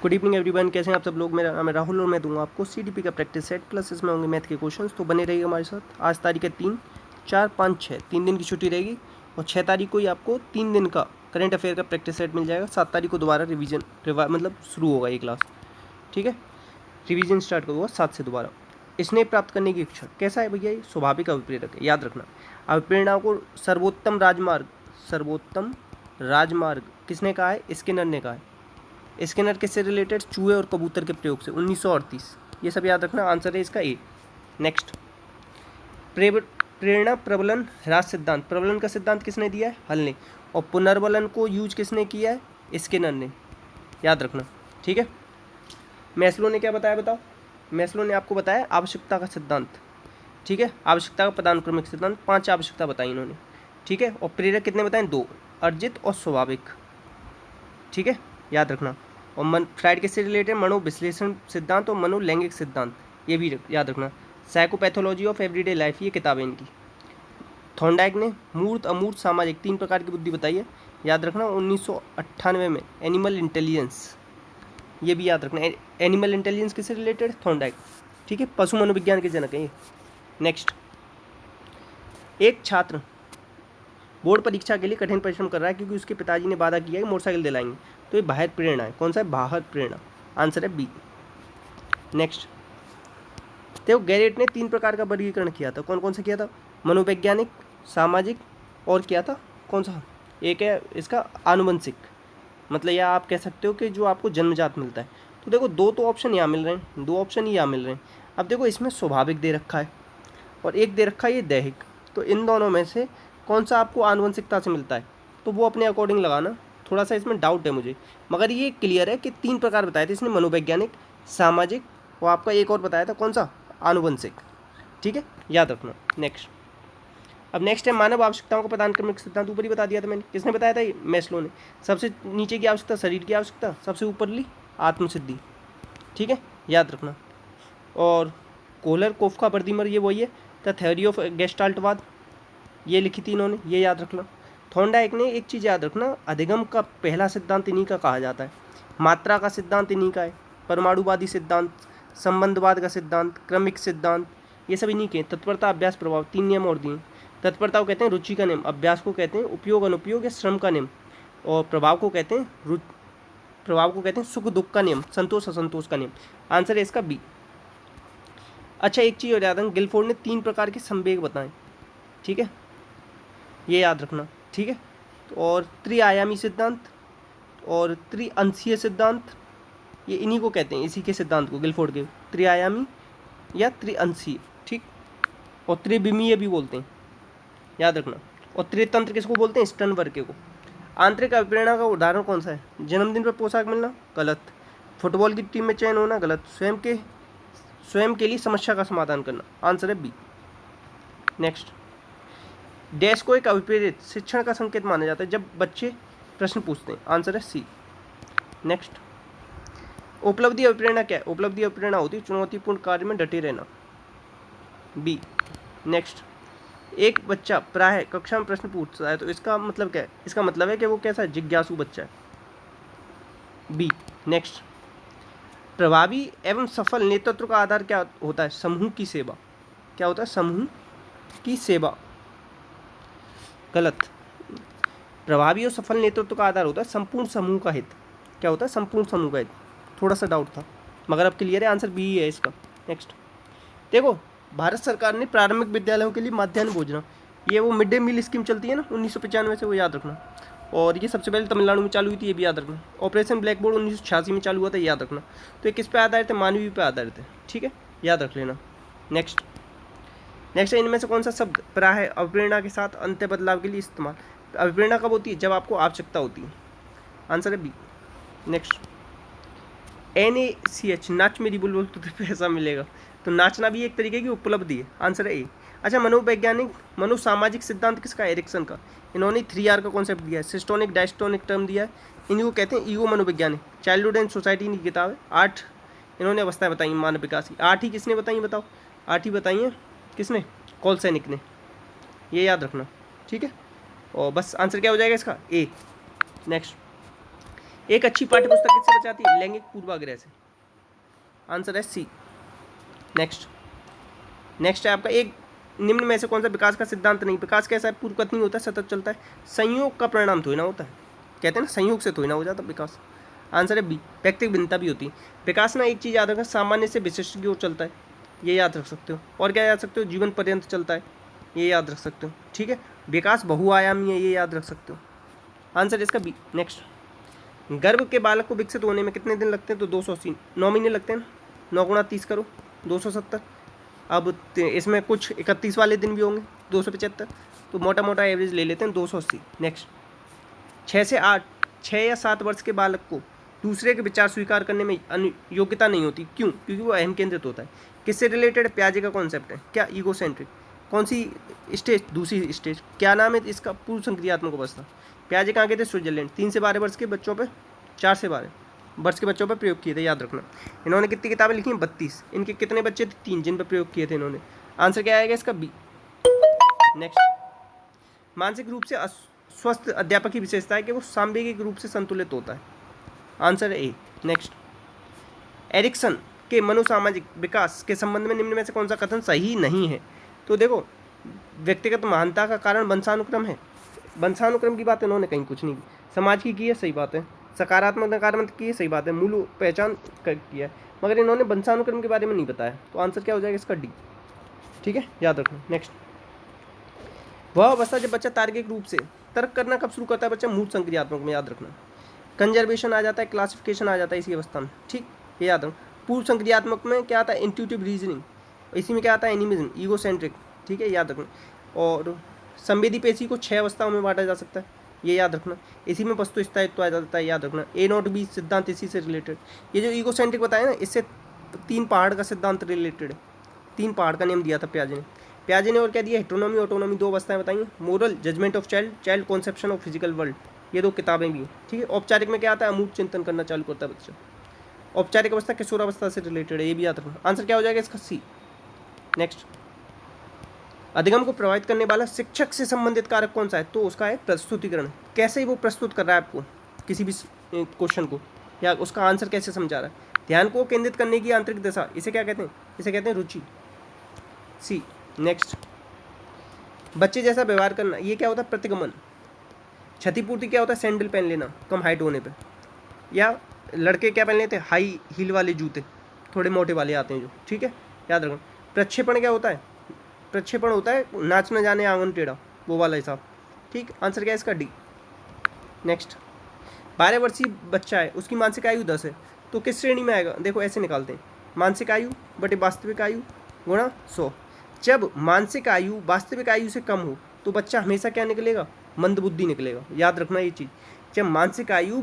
Good evening everyone, कैसे हैं आप सब लोग। मेरा नाम है राहुल और मैं दूंगा आपको सीडीपी का प्रैक्टिस सेट प्लस इसमें होंगे मैथ के क्वेश्चंस, तो बने रहिए हमारे साथ। आज तारीख है 3, 4, 5, 6 3 दिन की छुट्टी रहेगी और 6 तारीख को ही आपको 3 दिन का करंट अफेयर का प्रैक्टिस सेट मिल जाएगा। 7 तारीख को दोबारा रिवीजन मतलब शुरू होगा ये क्लास, ठीक है। रिवीजन स्टार्ट करूँगा 7 से दोबारा। स्नेह प्राप्त करने की इच्छा कैसा है भैया, ये स्वाभाविक अभिप्रेरक है, याद रखना। अभिप्रेरणा को सर्वोत्तम राजमार्ग किसने कहा है? स्किनर ने कहा है। स्किनर किससे रिलेटेड? चूहे और कबूतर के प्रयोग से, 1938। ये सब याद रखना, आंसर है इसका ए। नेक्स्ट, प्रेरणा प्रबलन ह्रास सिद्धांत, प्रबलन का सिद्धांत किसने दिया है? हल ने। और पुनर्बलन को यूज किसने किया है? स्किनर ने, याद रखना, ठीक है। मैस्लो ने क्या बताया बताओ? मैस्लो ने आपको बताया आवश्यकता का सिद्धांत, ठीक है। आवश्यकता का पदानुक्रमिक सिद्धांत, 5 आवश्यकता बताई इन्होंने, ठीक है। और प्रेरक कितने बताएं? 2, अर्जित और स्वाभाविक, ठीक है, याद रखना। और फ्राइड किससे रिलेटेड? मनोविश्लेषण सिद्धांत और मनोलैंगिक सिद्धांत, ये भी याद रखना। साइकोपैथोलॉजी ऑफ एवरीडे लाइफ, ये किताब है इनकी। थॉर्नडाइक ने मूर्त अमूर्त सामाजिक 3 प्रकार की बुद्धि बताई है, याद रखना। 1998 में एनिमल इंटेलिजेंस, ये भी याद रखना। एनिमल इंटेलिजेंस किससे रिलेटेड? थॉर्नडाइक, ठीक है। पशु मनोविज्ञान के जनक है ये। नेक्स्ट, एक छात्र बोर्ड परीक्षा के लिए कठिन परिश्रम कर रहा है क्योंकि उसके पिताजी ने वादा किया है कि मोटरसाइकिल दिलाएंगे, तो ये बाह्य प्रेरणा है। कौन सा है? बाह्य प्रेरणा, आंसर है बी। नेक्स्ट, देखो गैरेट ने 3 प्रकार का वर्गीकरण किया था, कौन कौन सा किया था? मनोवैज्ञानिक, सामाजिक और क्या था, कौन सा? एक है इसका आनुवंशिक, मतलब या आप कह सकते हो कि जो आपको जन्मजात मिलता है। तो देखो 2 तो ऑप्शन यहाँ मिल रहे हैं, 2 ऑप्शन ही यहाँ मिल रहे हैं। अब देखो इसमें स्वाभाविक दे रखा है और एक दे रखा है ये दैहिक, तो इन दोनों में से कौन सा आपको आनुवंशिकता से मिलता है, तो वो अपने अकॉर्डिंग लगाना। थोड़ा सा इसमें डाउट है मुझे, मगर ये क्लियर है कि 3 प्रकार बताए थे इसने, मनोवैज्ञानिक, सामाजिक और आपका एक और बताया था, कौन सा? आनुवंशिक, ठीक है, याद रखना। नेक्स्ट, अब नेक्स्ट है मानव आवश्यकताओं का पदानुक्रमिक सिद्धांत, ऊपर ही बता दिया था मैंने। किसने बताया था? ये मैस्लो ने। सबसे नीचे की आवश्यकता शरीर की आवश्यकता, सबसे ऊपरली आत्मसिद्धि, ठीक है, याद रखना। और कोहलर, कोफ्का, बर्दीमर, ये वही है। द थ्योरी ऑफ गेस्टाल्टवाद, ये लिखी थी इन्होंने, ये याद रखना। थॉर्नडाइक ने एक चीज़ याद रखना, अधिगम का पहला सिद्धांत इन्हीं का कहा जाता है, मात्रा का सिद्धांत इन्हीं का है, परमाणुवादी सिद्धांत, संबंधवाद का सिद्धांत, क्रमिक सिद्धांत, ये सब इन्हीं के। तत्परता, अभ्यास, प्रभाव, 3 नियम और दिए। तत्परता को कहते हैं रुचि का नियम, अभ्यास को कहते हैं उपयोग अनुपयोग या श्रम का नियम, और प्रभाव को कहते हैं सुख दुख का नियम, संतोष असंतोष का नियम, आंसर है इसका बी। अच्छा, एक चीज़ और याद रखना, गिलफोर्ड ने 3 प्रकार के संवेग बताए, ठीक है, ये याद रखना, ठीक है। और त्रिआयामी सिद्धांत और त्रिअंशीय सिद्धांत, ये इन्हीं को कहते हैं, इसी के सिद्धांत को, गिलफोर्ड के, त्रिआयामी या त्रिअंशीय, ठीक। और त्रिविमीय भी बोलते हैं, याद रखना। और त्रितंत्र किसको बोलते हैं? स्टर्नबर्ग को। आंतरिक अभिप्रेरणा का उदाहरण कौन सा है? जन्मदिन पर पोशाक मिलना, गलत। फुटबॉल की टीम में चयन होना, गलत। स्वयं के लिए समस्या का समाधान करना, आंसर है बी। नेक्स्ट, डैश को एक अभिप्रेरित शिक्षण का संकेत माना जाता है जब बच्चे प्रश्न पूछते हैं, आंसर है सी। नेक्स्ट, उपलब्धि अभिप्रेरणा क्या है? उपलब्धि अभिप्रेरणा होती है चुनौतीपूर्ण कार्य में डटे रहना, बी। नेक्स्ट, एक बच्चा प्रायः कक्षा में प्रश्न पूछता है तो इसका मतलब क्या है? इसका मतलब है कि वो कैसा है? जिज्ञासु बच्चा है, बी। नेक्स्ट, प्रभावी एवं सफल नेतृत्व का आधार क्या होता है? समूह की सेवा। क्या होता है? समूह की सेवा, गलत। प्रभावी और सफल नेतृत्व का आधार होता है संपूर्ण समूह का हित। क्या होता है? संपूर्ण समूह का हित। थोड़ा सा डाउट था मगर अब क्लियर है, आंसर बी ही है इसका। नेक्स्ट, देखो भारत सरकार ने प्रारंभिक विद्यालयों के लिए मध्याह्न भोजन, ये वो मिड डे मील स्कीम चलती है ना 1995 से, वो याद रखना। और ये सबसे पहले तमिलनाडु में चालू हुई थी, ये भी याद रखना। ऑपरेशन ब्लैक बोर्ड 1986 में चालू हुआ था, याद रखना। तो ये किस पे आधारित है? मानवीय पे आधारित है, ठीक है, याद रख लेना। नेक्स्ट, इनमें से कौन सा शब्द प्रायः अभिप्रेरणा के साथ अंत्य बदलाव के लिए इस्तेमाल? अभिप्रेरणा कब होती है? जब आपको आवश्यकता होती है, आंसर है बी। नेक्स्ट, NaCH, नाच मेरी बुलबुल तुझे पैसा मिलेगा, तो नाचना भी एक तरीके की उपलब्धि है, आंसर है ए। अच्छा, मनोवैज्ञानिक मनोसामाजिक सिद्धांत किसका? एरिक्सन का। इन्होंने 3R का कॉन्सेप्ट दिया है, सिस्टोनिक डायस्टोनिक टर्म दिया है, इन्हीं को कहते हैं ईगो मनोवैज्ञानिक। चाइल्डहुड एंड सोसाइटी की किताब है। 8 इन्होंने अवस्थाएं बताई मानव विकास की, 8 ही किसने बताई बताओ? 8 ही बताई हैं किसने? कॉलसैनिक ने, ये याद रखना, ठीक है। और बस आंसर क्या हो जाएगा इसका? ए। नेक्स्ट, एक अच्छी पाठ्य पुस्तक किससे बचाती है? लैंगिक पूर्वाग्रह से। आंसर है सी। नेक्स्ट है आपका, एक निम्न में से कौन सा विकास का सिद्धांत नहीं? विकास कैसा है? पूर्वगत नहीं होता, सतत चलता है। संयोग का परिणाम थोड़ी ना होता है, कहते हैं ना संयोग से थोड़ी ना हो जाता विकास। आंसर है बी, व्यक्तिगत भिन्नता भी होती है। विकास ना एक चीज़ याद रखना, सामान्य से विशिष्ट की ओर चलता है, ये याद रख सकते हो। और क्या याद सकते हो? जीवन पर्यंत चलता है, ये याद रख सकते हो। ठीक है, विकास बहुआयामी है, ये याद रख सकते हो। आंसर इसका बी। नेक्स्ट, गर्भ के बालक को विकसित होने में कितने दिन लगते हैं? तो 280, 9 महीने लगते हैं ना। 9 गुणा 30 करो, 270। अब इसमें कुछ 31 वाले दिन भी होंगे, 275। तो मोटा मोटा एवरेज ले लेते हैं 280। नेक्स्ट, 6 या 7 वर्ष के बालक को दूसरे के विचार स्वीकार करने में योग्यता नहीं होती, क्यों? क्योंकि वो अहम केंद्रित होता है। किससे रिलेटेड? प्याजे का कॉन्सेप्ट है क्या? ईगोसेंट्रिक। कौन सी स्टेज? दूसरी स्टेज। क्या नाम है इसका? पूर्व संक्रियात्मक अवस्था। प्याजे कहाँ के थे? स्विट्जरलैंड। 3 से 12 वर्ष के बच्चों पर, 4 से 12 वर्ष के बच्चों पर प्रयोग किए थे, याद रखना। इन्होंने कितनी किताबें लिखी हैं? 32। इनके कितने बच्चे थे? 3, जिन पर प्रयोग किए थे इन्होंने। आंसर क्या आएगा इसका? बी। नेक्स्ट, मानसिक रूप से स्वस्थ अध्यापक की विशेषता है कि वो सांवेगिक रूप से संतुलित होता है। आंसर है ए। नेक्स्ट, एरिक्सन के मनोसामाजिक विकास के संबंध में निम्न में से कौन सा कथन सही नहीं है? तो देखो, व्यक्तिगत महानता का कारण वंशानुक्रम है। वंशानुक्रम की बात इन्होंने कहीं कुछ नहीं की। समाज की है, सही बात है। सकारात्मक नकारात्मक की है, सही बात है। मूल पहचान किया है, मगर इन्होंने वंशानुक्रम के बारे में नहीं बताया। तो आंसर क्या हो जाएगा इसका? डी। ठीक है, याद रखना। नेक्स्ट, वह अवस्था जब बच्चा तार्किक रूप से तर्क करना कब शुरू करता है? बच्चा मूल संक्रियात्मक में, याद रखना। कंजर्वेशन आ जाता है, क्लासिफिकेशन आ जाता है इसी अवस्था में। ठीक, ये याद रखना। पूर्व संक्रियात्मक में क्या आता है? Intuitive reasoning. इसी में क्या आता है? Animism, egocentric. ठीक है, याद रखना। और संवेदी पेशी को 6 अवस्थाओं में बांटा जा सकता है, ये याद रखना। इसी में वस्तु स्थायित्व आ जाता है, याद रखना। A0B सिद्धांत इसी से रिलेटेड। ये जो ईगोसेंट्रिक बताया ना, इससे 3 पहाड़ का सिद्धांत रिलेटेड है। 3 पहाड़ का नेम दिया था प्याजे ने और क्या दिया? हेटेरोनॉमी, ऑटोनॉमी, 2 अवस्थाएं बताई हैं। Moral judgement of child, child conception of physical world, ये 2 किताबें भी हैं। ठीक है, औपचारिक में क्या आता है? अमूर्त चिंतन करना चालू करता है बच्चा। औपचारिक अवस्था किशोरावस्था से रिलेटेड है, ये भी याद रखना। आंसर क्या हो जाएगा इसका? सी। नेक्स्ट, अधिगम को प्रभावित करने वाला शिक्षक से संबंधित कारक कौन सा है? तो उसका है प्रस्तुतिकरण। कैसे ही वो प्रस्तुत कर रहा है आपको किसी भी क्वेश्चन को, या उसका आंसर कैसे समझा रहा है। ध्यान को केंद्रित करने की आंतरिक दशा, इसे क्या कहते हैं? इसे कहते हैं रुचि। सी। नेक्स्ट, बच्चे जैसा व्यवहार करना, ये क्या होता है? प्रतिगमन। क्षतिपूर्ति क्या होता है? सैंडल पहन लेना कम हाइट होने पे, या लड़के क्या पहन लेते हैं? हाई हील वाले जूते, थोड़े मोटे वाले आते हैं जो। ठीक है, याद रखना। प्रक्षेपण क्या होता है? प्रक्षेपण होता है नाच न जाने आंगन टेढ़ा, वो वाला हिसाब। ठीक, आंसर क्या है इसका? डी। नेक्स्ट, 12 वर्षीय बच्चा है, उसकी मानसिक आयु 10 है, तो किस श्रेणी में आएगा? देखो ऐसे निकालते हैं, मानसिक आयु बटे वास्तविक आयु गुणा 100। जब मानसिक आयु वास्तविक आयु से कम हो तो बच्चा हमेशा क्या निकलेगा? मंदबुद्धि निकलेगा, याद रखना ये चीज़। जब मानसिक आयु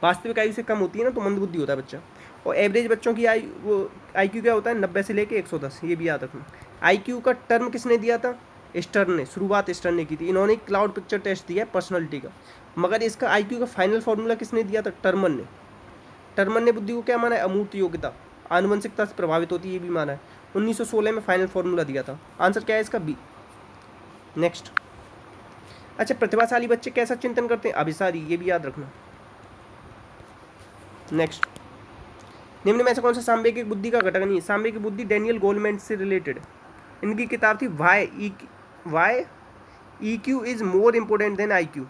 वास्तविक आयु से कम होती है ना, तो मंदबुद्धि होता है बच्चा। और एवरेज बच्चों की आयु, वो IQ क्या होता है? 90 से लेके 110, ये भी याद रखना। IQ का टर्म किसने दिया था? स्टर्न ने, शुरुआत स्टर्न ने की थी। इन्होंने क्लाउड पिक्चर टेस्ट दिया है पर्सनैलिटी का, मगर इसका IQ का फाइनल फॉर्मूला किसने दिया था? टर्मन ने। टर्मन ने बुद्धि को क्या माना है? अमूर्त योग्यता, आनुवंशिकता से प्रभावित होती है, ये भी माना है। 1916 में फाइनल फॉर्मूला दिया था। आंसर क्या है इसका? बी। नेक्स्ट, अच्छा, प्रतिभाशाली बच्चे कैसा चिंतन करते हैं? अभिसारी, ये भी याद रखना। नेक्स्ट, निम्न में से कौन सा सांवेगिक बुद्धि का घटक नहीं है? सांवेगिक बुद्धि डैनियल गोलमैन से रिलेटेड। इनकी किताब थी why EQ is more important than IQ।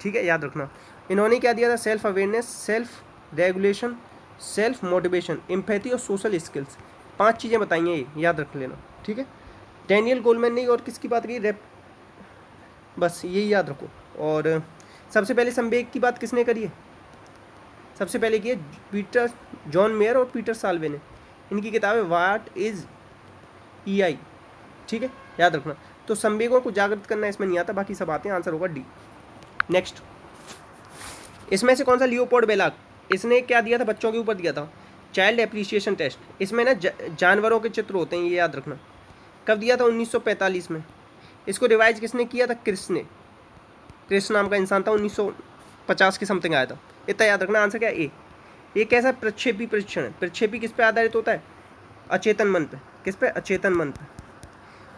ठीक है, याद रखना। इन्होंने क्या दिया था? Self awareness, self regulation, self motivation, empathy और सोशल स्किल्स। 5 चीज़ें बताई हैं, ये याद रख लेना। ठीक है, डैनियल गोलमैन ने और किसकी बात की? बस यही याद रखो। और सबसे पहले संवेग की बात किसने करी है? सबसे पहले की है जॉन मेयर और पीटर साल्वे ने। इनकी किताब है व्हाट इज EI। ठीक है, याद रखना। तो संवेगों को जागृत करना इसमें नहीं आता, बाकी सब आते हैं। आंसर होगा डी। नेक्स्ट, इसमें से कौन सा लियोपोल्ड बेलाक, इसने क्या दिया था? बच्चों के ऊपर दिया था चाइल्ड एप्रिसिएशन टेस्ट। इसमें ना जानवरों के चित्र होते हैं, ये याद रखना। कब दिया था? 1945 में। इसको रिवाइज किसने किया था? कृष्ण नाम का इंसान था, 1950 के समथिंग आया था, इतना याद रखना। आंसर क्या है? ए। ये कैसा प्रक्षेपी परीक्षण है? प्रक्षेपी किस पे आधारित होता है? अचेतन मन पे। किस पे? अचेतन मन पे।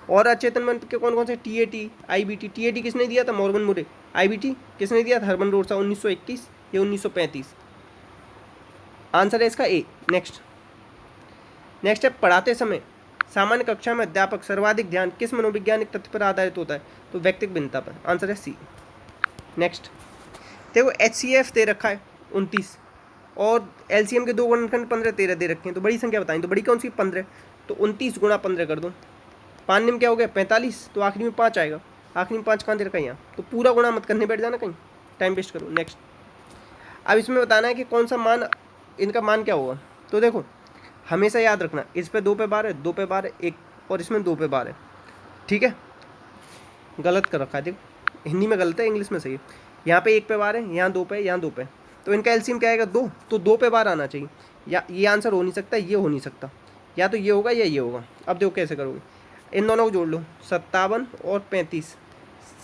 और अचेतन मन के कौन कौन से? TAT, IBT। TAT किसने दिया था? मॉर्गन मुरे। IBT किसने दिया था? हर्मन रोसा, 1921 या 1935। आंसर है इसका ए। नेक्स्ट है, पढ़ाते समय सामान्य कक्षा में अध्यापक सर्वाधिक ध्यान किस मनोवैज्ञानिक तथ्य पर आधारित होता है? तो व्यक्तिगत भिन्नता पर। आंसर है सी। नेक्स्ट देखो, HCF दे रखा है 29 और LCM के 2 गुणनखंड 15 13 दे रखे हैं, तो बड़ी संख्या बताएं, तो बड़ी कौन सी? 15। तो 29 गुणा 15 कर दो, 5 निम क्या हो गया? 45। तो आखिरी में 5 आएगा, आखिरी में 5 कहाँ दे रखा है? यहाँ। तो पूरा गुणा मत करने बैठ जाना कहीं, टाइम वेस्ट करो। नेक्स्ट अब इसमें बताना है कि कौन सा मान, इनका मान क्या होगा। तो देखो हमेशा याद रखना, इस पे 2 पे 12, 2 पे 12 1, और इसमें 2 पे 12, ठीक है। गलत कर रखा है, देखो हिंदी में गलत है, इंग्लिश में सही है। यहाँ पे 1 पे 12, यहाँ 2 पे, यहाँ 2 पे, तो इनका एलसीएम क्या आएगा? 2। तो 2 पे 12 आना चाहिए, या ये आंसर हो नहीं सकता, ये हो नहीं सकता, या तो ये होगा या ये होगा। अब देखो कैसे करोगे, इन दोनों को जोड़ लो, 57 और 35,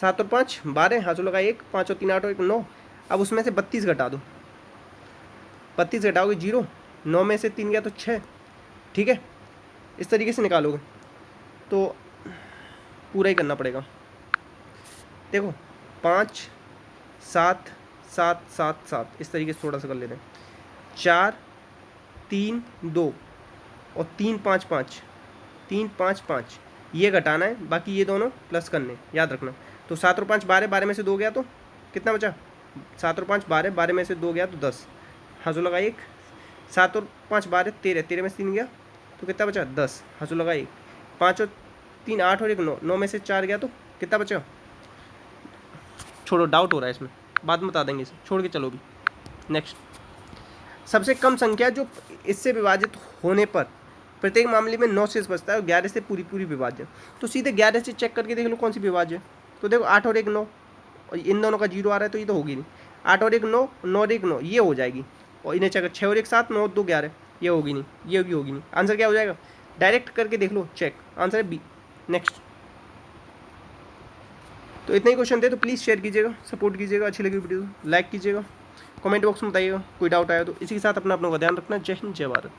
7 और 5 12, हाथों लगा 1, 5 और 3 8 और 1 9। अब उसमें से 32 घटा दो, 32 घटाओगे 0, 9 में से 3 गया तो 6, ठीक है। इस तरीके से निकालोगे तो पूरा ही करना पड़ेगा। देखो 5 7 7 7 7, इस तरीके से थोड़ा सा कर लेते हैं, 4 3 2 और 3 5 5, 3 5 5, ये घटाना है, बाकी ये दोनों प्लस करने, याद रखना। तो 7 और 5 12, 12 में से 2 गया तो कितना बचा? 7 और 5 12, 12 में से 2 गया तो 10, हाथों लगा 1, 7 और 5 12 13, 13 में से 3 गया तो कितना बचा? 10, हाथों लगा 1, 5 और 3 8 और 1 9, 9 में से 4 गया तो कितना बचा? छोड़ो, डाउट हो रहा है इसमें, बाद में बता देंगे, इसे छोड़ के चलो भी। नेक्स्ट, सबसे कम संख्या जो इससे विभाजित होने पर प्रत्येक मामले में 9 शेष बचता है और 11 से पूरी विभाज्य। तो सीधे 11 से चेक करके देख लो कौन सी विभाज्य है। तो देखो 8 और 1 9, और इन दोनों का 0 आ रहा है, तो ये तो होगी नहीं। 8 और 1 9, 9 और 1 9, ये हो जाएगी, और इन्हें चेक 6 और 1 7, 9 और 2 11, ये होगी नहीं, ये भी होगी नहीं। आंसर क्या हो जाएगा? डायरेक्ट करके देख लो, चेक, आंसर है बी। नेक्स्ट, तो इतने ही क्वेश्चन थे, तो प्लीज़ शेयर कीजिएगा, सपोर्ट कीजिएगा, अच्छी लगी वीडियो लाइक कीजिएगा, कमेंट बॉक्स में बताइएगा कोई डाउट आया तो। इसी के साथ अपना का ध्यान रखना। जय हिंद, जय भारत।